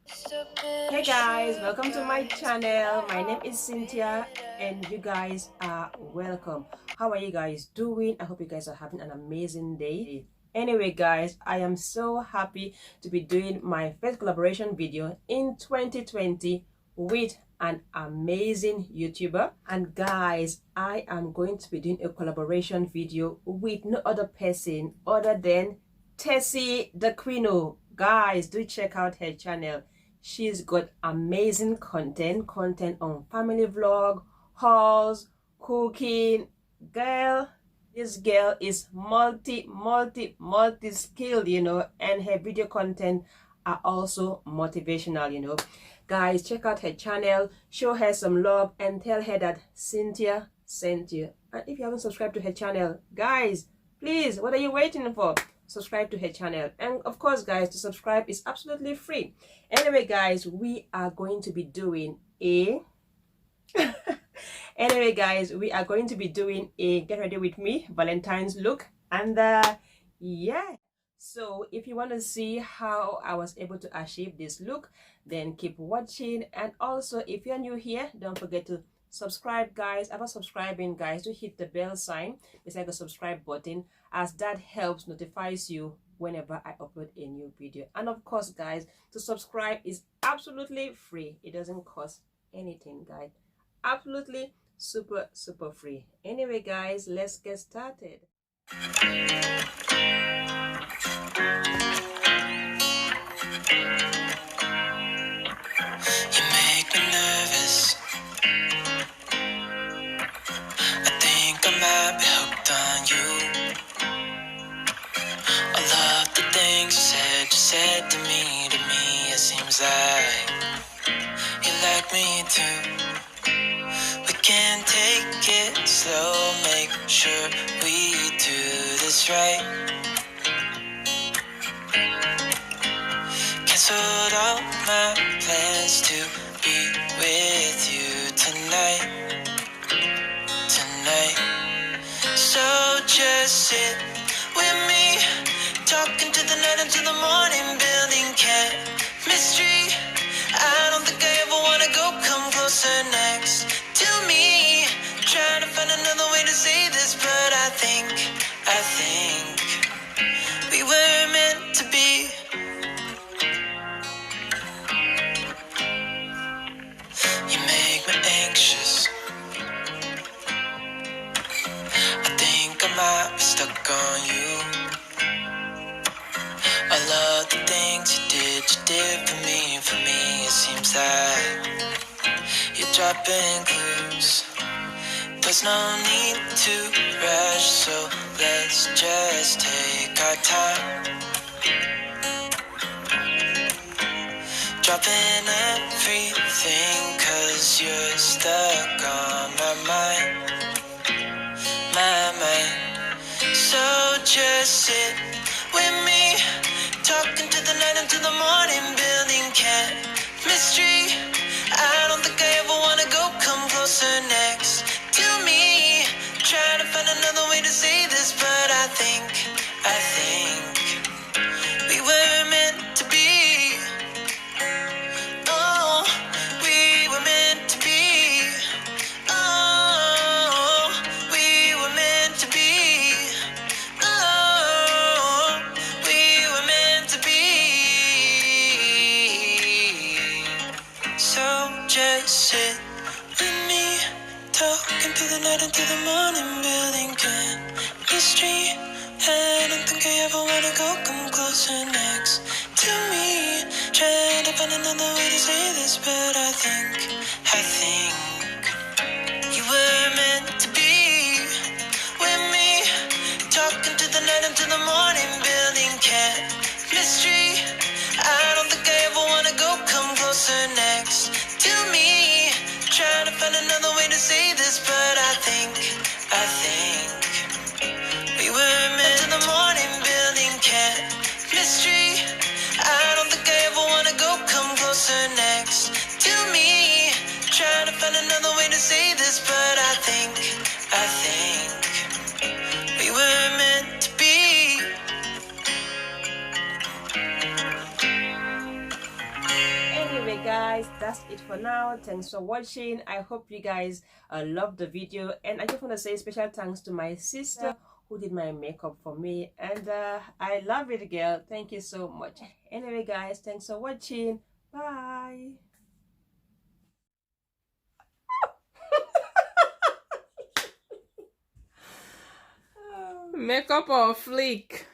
Hey guys, welcome to my channel. My name is Cynthia and you guys are welcome. How are you guys doing? I hope you guys are having an amazing day. Anyway guys, I am so happy to be doing my first collaboration video in 2020 with an amazing YouTuber. And guys, I am going to be doing a collaboration video with no other person other than Tessie the Queeno. Guys, do check out her channel. She's got amazing content on family vlog, hauls, cooking. Girl, this girl is multi skilled, and her video content are also motivational. Guys, check out her channel, show her some love and tell her that Cynthia sent you. And if you haven't subscribed to her channel, guys, please, what are you waiting for? Subscribe to her channel. And of course guys, to subscribe is absolutely free. Anyway guys, we are going to be doing a get ready with me Valentine's look. And yeah, so if you want to see how I was able to achieve this look, then keep watching. And also if you're new here, don't forget to subscribe guys. About subscribing guys, to hit the bell sign beside the subscribe button, as that helps notifies you whenever I upload a new video. And of course guys, to subscribe is absolutely free. It doesn't cost anything guys, absolutely super free. Anyway guys, let's get started. You make me nervous. I think I might be hooked on you. I love the things you said to me. It seems like you like me too. We can take it slow, make sure we do this right. Canceled all my plans to be with you tonight. So just sit with me, talking to the night until the morning, building chemistry. I don't think I ever wanna go, come closer next to me. Trying to find another way to say this, but I think we were meant to be. You make me anxious. I think I might be stuck on you. I love the things you did for me. It seems like you're dropping clues. There's no need to rush, so let's just take our time. Dropping everything, 'cause you're stuck on my mind. So just sit with me, talking to the night until the morning, building chemistry. I don't think I ever wanna go, come closer next to me. Trying to find another way to say this, but I think we were meant to be. Oh, we were meant to be. Oh, we were meant to be. Oh, we were meant to be. So just sit with me, talking to the night until the morning, building chemistry. I don't think I ever wanna go, come closer next to me. Trying to find another way to say this, but I think you were meant to be with me, talking to the night until the morning, building chemistry. I don't think I ever wanna go, come closer next to me. Trying to find another way to say this, but I think we were meant in the morning, building chemistry. I don't think I ever wanna go, come closer next to me. Trying to find another way to say this, but I think we were meant to be. Anyway guys, that's it for now. Thanks for watching. I hope you guys loved the video, and I just want to say special thanks to my sister who did my makeup for me, and I love it, girl. Thank you so much. Anyway guys, thanks for watching. Bye. Makeup or flick?